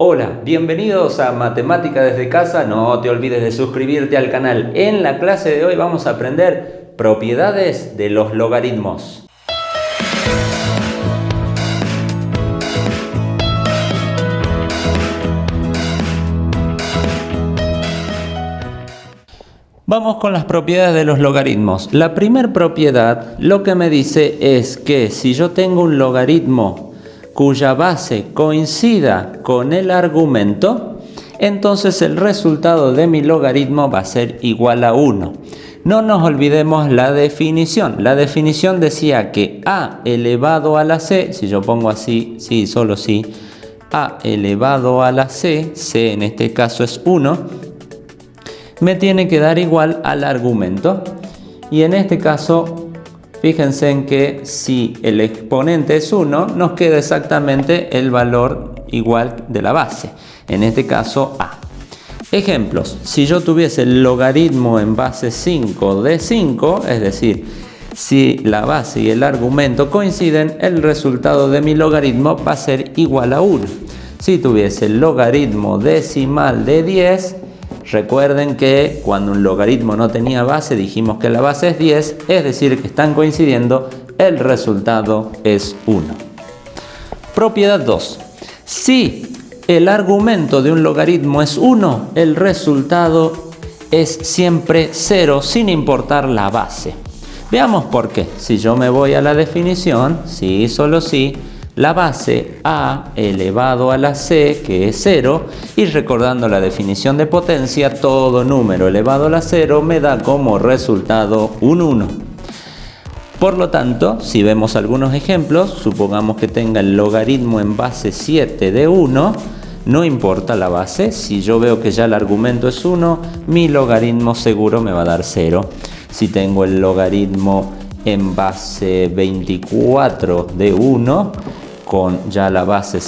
Hola, bienvenidos a Matemática desde casa. No te olvides de suscribirte al canal. En la clase de hoy vamos a aprender propiedades de los logaritmos. Vamos con las propiedades de los logaritmos. La primera propiedad lo que me dice es que si yo tengo un logaritmo cuya base coincida con el argumento, entonces el resultado de mi logaritmo va a ser igual a 1. No nos olvidemos la definición. La definición decía que a elevado a la c, si yo pongo así, sí, solo sí, a elevado a la c, c en este caso es 1, me tiene que dar igual al argumento. Y en este caso, fíjense en que si el exponente es 1, nos queda exactamente el valor igual de la base. En este caso, a. Ejemplos. Si yo tuviese el logaritmo en base 5 de 5, es decir, si la base y el argumento coinciden, el resultado de mi logaritmo va a ser igual a 1. Si tuviese el logaritmo decimal de 10, recuerden que cuando un logaritmo no tenía base dijimos que la base es 10, es decir que están coincidiendo, el resultado es 1. Propiedad 2. Si el argumento de un logaritmo es 1, el resultado es siempre 0 sin importar la base. Veamos por qué. Si yo me voy a la definición, sí, solo sí, la base a elevado a la c, que es 0, y recordando la definición de potencia, todo número elevado a la 0 me da como resultado un 1. Por lo tanto, si vemos algunos ejemplos, supongamos que tenga el logaritmo en base 7 de 1, no importa la base, si yo veo que ya el argumento es 1, mi logaritmo seguro me va a dar 0. Si tengo el logaritmo en base 24 de 1, con ya la base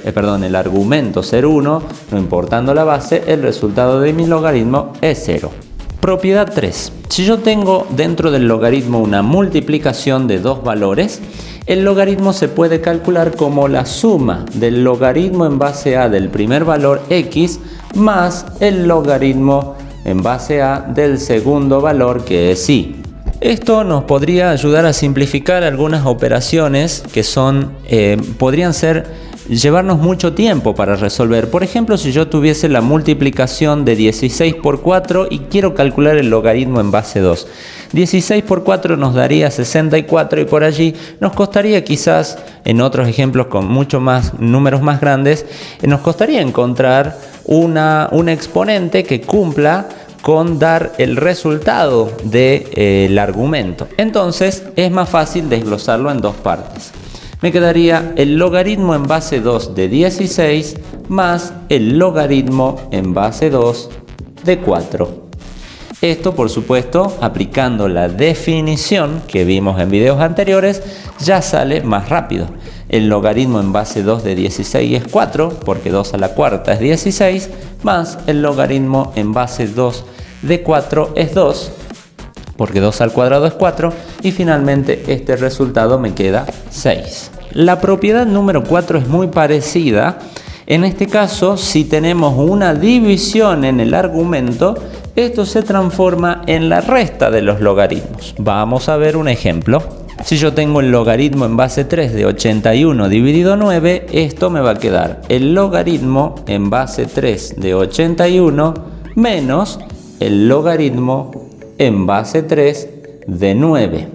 el argumento ser 1, no importando la base, el resultado de mi logaritmo es 0. Propiedad 3. Si yo tengo dentro del logaritmo una multiplicación de dos valores, el logaritmo se puede calcular como la suma del logaritmo en base a del primer valor x más el logaritmo en base a del segundo valor, que es y. Esto nos podría ayudar a simplificar algunas operaciones que podrían llevarnos mucho tiempo para resolver. Por ejemplo, si yo tuviese la multiplicación de 16 por 4 y quiero calcular el logaritmo en base 2. 16 por 4 nos daría 64 y por allí nos costaría quizás, en otros ejemplos con mucho más números más grandes, nos costaría encontrar un exponente que cumpla con dar el resultado del argumento. Entonces es más fácil desglosarlo en dos partes. Me quedaría el logaritmo en base 2 de 16 más el logaritmo en base 2 de 4. Esto, por supuesto, aplicando la definición que vimos en videos anteriores, ya sale más rápido. El logaritmo en base 2 de 16 es 4, porque 2 a la cuarta es 16, más el logaritmo en base 2 de 4 es 2, porque 2 al cuadrado es 4, y finalmente este resultado me queda 6. La propiedad número 4 es muy parecida. En este caso, si tenemos una división en el argumento, esto se transforma en la resta de los logaritmos. Vamos a ver un ejemplo. Si yo tengo el logaritmo en base 3 de 81 dividido 9, esto me va a quedar el logaritmo en base 3 de 81 menos el logaritmo en base 3 de 9.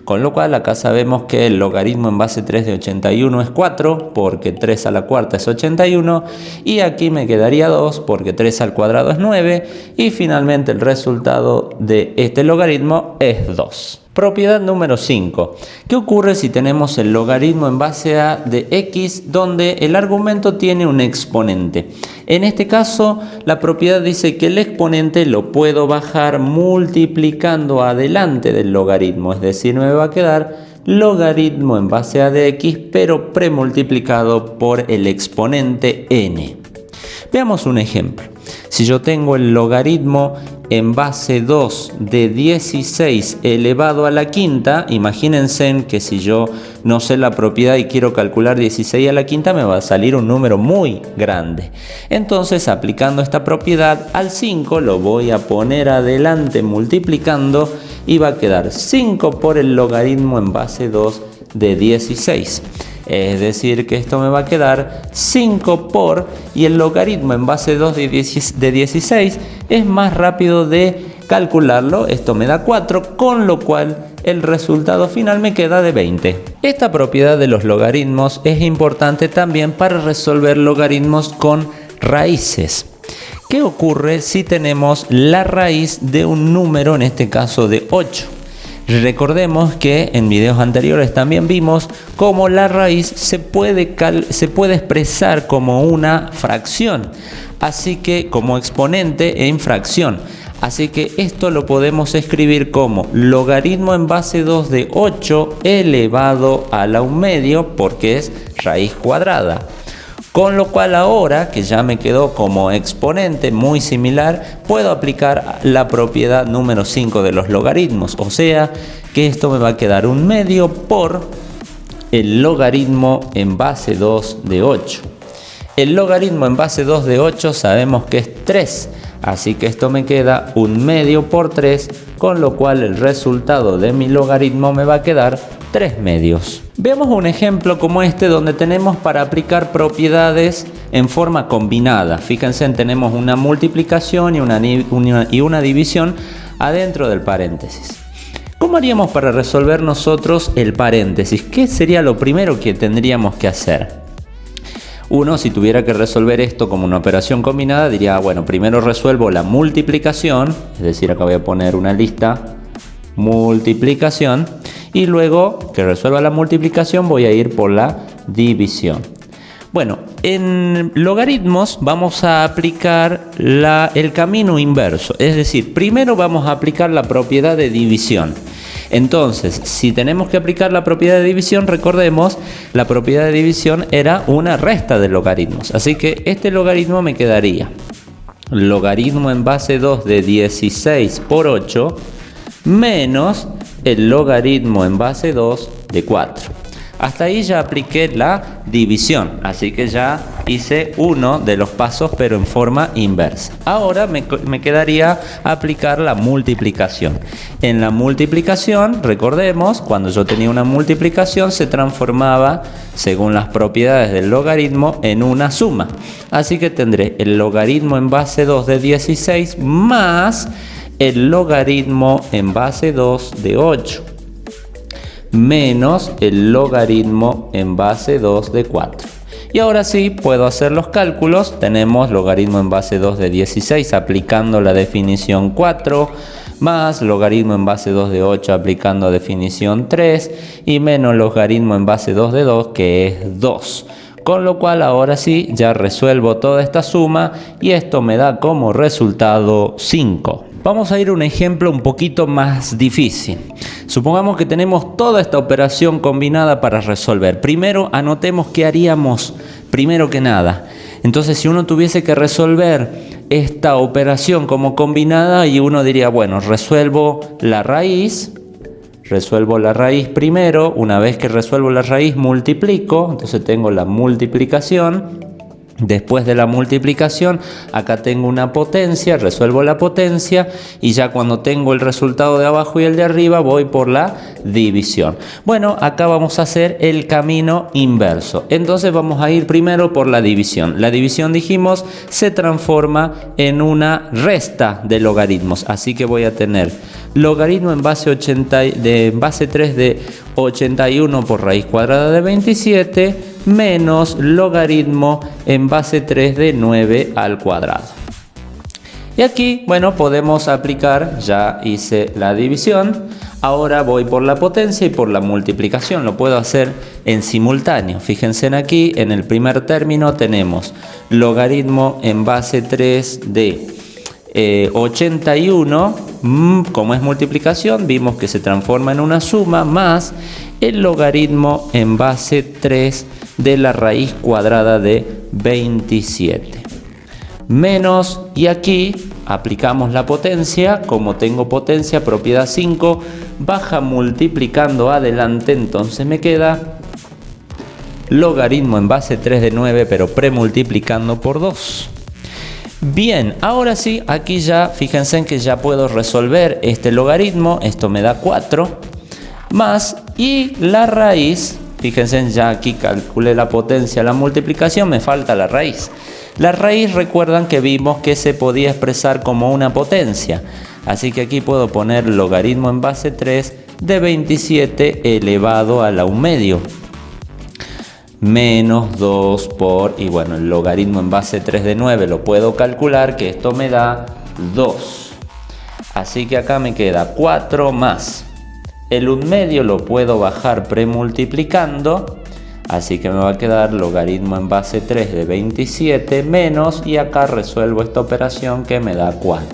Con lo cual acá sabemos que el logaritmo en base 3 de 81 es 4, porque 3 a la cuarta es 81, y aquí me quedaría 2, porque 3 al cuadrado es 9, y finalmente el resultado de este logaritmo es 2. Propiedad número 5. ¿Qué ocurre si tenemos el logaritmo en base a de x donde el argumento tiene un exponente? En este caso, la propiedad dice que el exponente lo puedo bajar multiplicando adelante del logaritmo, es decir, me va a quedar logaritmo en base a de x, pero premultiplicado por el exponente n. Veamos un ejemplo. Si yo tengo el logaritmo en base 2 de 16 elevado a la quinta, imagínense que si yo no sé la propiedad y quiero calcular 16 a la quinta, me va a salir un número muy grande. Entonces, aplicando esta propiedad al 5, lo voy a poner adelante multiplicando y va a quedar 5 por el logaritmo en base 2 de 16. Es decir, que esto me va a quedar 5 por, y el logaritmo en base 2 de 16 es más rápido de calcularlo. Esto me da 4, con lo cual el resultado final me queda de 20. Esta propiedad de los logaritmos es importante también para resolver logaritmos con raíces. ¿Qué ocurre si tenemos la raíz de un número, en este caso de 8? Recordemos que en videos anteriores también vimos cómo la raíz se puede expresar como una fracción, así que como exponente en fracción. Así que esto lo podemos escribir como logaritmo en base 2 de 8 elevado a la 1/2, porque es raíz cuadrada. Con lo cual ahora, que ya me quedó como exponente muy similar, puedo aplicar la propiedad número 5 de los logaritmos. O sea, que esto me va a quedar 1/2 por el logaritmo en base 2 de 8. El logaritmo en base 2 de 8 sabemos que es 3. Así que esto me queda 1/2 por 3, con lo cual el resultado de mi logaritmo me va a quedar 3/2. Veamos un ejemplo como este donde tenemos para aplicar propiedades en forma combinada. Fíjense, tenemos una multiplicación y una división adentro del paréntesis. ¿Cómo haríamos para resolver nosotros el paréntesis? ¿Qué sería lo primero que tendríamos que hacer? Uno, si tuviera que resolver esto como una operación combinada, diría, bueno, primero resuelvo la multiplicación, es decir, acá voy a poner una lista, multiplicación, y luego que resuelva la multiplicación voy a ir por la división. Bueno, en logaritmos vamos a aplicar el camino inverso, es decir, primero vamos a aplicar la propiedad de división. Entonces, si tenemos que aplicar la propiedad de división, recordemos, la propiedad de división era una resta de logaritmos. Así que este logaritmo me quedaría logaritmo en base 2 de 16 por 8 menos el logaritmo en base 2 de 4. Hasta ahí ya apliqué la división, así que ya hice uno de los pasos pero en forma inversa. Ahora me quedaría aplicar la multiplicación. En la multiplicación, recordemos, cuando yo tenía una multiplicación se transformaba, según las propiedades del logaritmo, en una suma. Así que tendré el logaritmo en base 2 de 16 más el logaritmo en base 2 de 8. Menos el logaritmo en base 2 de 4. Y ahora sí puedo hacer los cálculos. Tenemos logaritmo en base 2 de 16 aplicando la definición 4, más logaritmo en base 2 de 8 aplicando definición 3, y menos logaritmo en base 2 de 2, que es 2. Con lo cual ahora sí ya resuelvo toda esta suma y esto me da como resultado 5. Vamos a ir a un ejemplo un poquito más difícil. Supongamos que tenemos toda esta operación combinada para resolver. Primero anotemos qué haríamos primero que nada. Entonces, si uno tuviese que resolver esta operación como combinada, y uno diría, bueno, resuelvo la raíz primero. Una vez que resuelvo la raíz, multiplico. Entonces tengo la multiplicación. Después de la multiplicación, acá tengo una potencia, resuelvo la potencia, y ya cuando tengo el resultado de abajo y el de arriba voy por la división. Bueno, acá vamos a hacer el camino inverso. Entonces vamos a ir primero por la división. La división, dijimos, se transforma en una resta de logaritmos. Así que voy a tener logaritmo en base 3 de 81 por raíz cuadrada de 27 menos logaritmo en base 3 de 9 al cuadrado. Y aquí, bueno, podemos aplicar, ya hice la división, ahora voy por la potencia y por la multiplicación, lo puedo hacer en simultáneo. Fíjense aquí, en el primer término tenemos logaritmo en base 3 de 81, como es multiplicación, vimos que se transforma en una suma, más el logaritmo en base 3 de la raíz cuadrada de 27. Menos, y aquí aplicamos la potencia. Como tengo potencia, propiedad 5, baja multiplicando adelante, entonces me queda logaritmo en base 3 de 9, pero premultiplicando por 2. Bien, ahora sí, aquí ya, fíjense en que ya puedo resolver este logaritmo. Esto me da 4, más, y la raíz, fíjense, ya aquí calculé la potencia, la multiplicación, me falta la raíz. La raíz, recuerdan que vimos que se podía expresar como una potencia. Así que aquí puedo poner logaritmo en base 3 de 27 elevado a la 1 medio. Menos 2 por, y bueno, el logaritmo en base 3 de 9 lo puedo calcular, que esto me da 2. Así que acá me queda 4 más. El 1 medio lo puedo bajar premultiplicando, así que me va a quedar logaritmo en base 3 de 27 menos, y acá resuelvo esta operación que me da 4.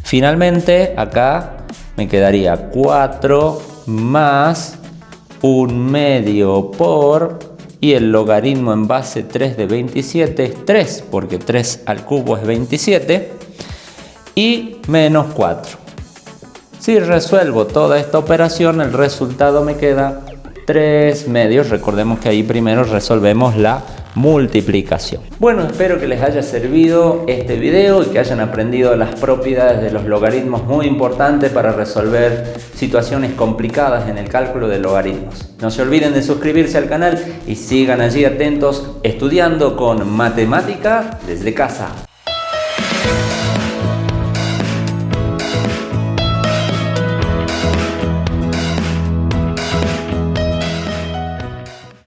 Finalmente acá me quedaría 4 más 1 medio por, y el logaritmo en base 3 de 27 es 3, porque 3 al cubo es 27, y menos 4. Si resuelvo toda esta operación, el resultado me queda 3 medios. Recordemos que ahí primero resolvemos la multiplicación. Bueno, espero que les haya servido este video y que hayan aprendido las propiedades de los logaritmos, muy importantes para resolver situaciones complicadas en el cálculo de logaritmos. No se olviden de suscribirse al canal y sigan allí atentos estudiando con matemática desde casa.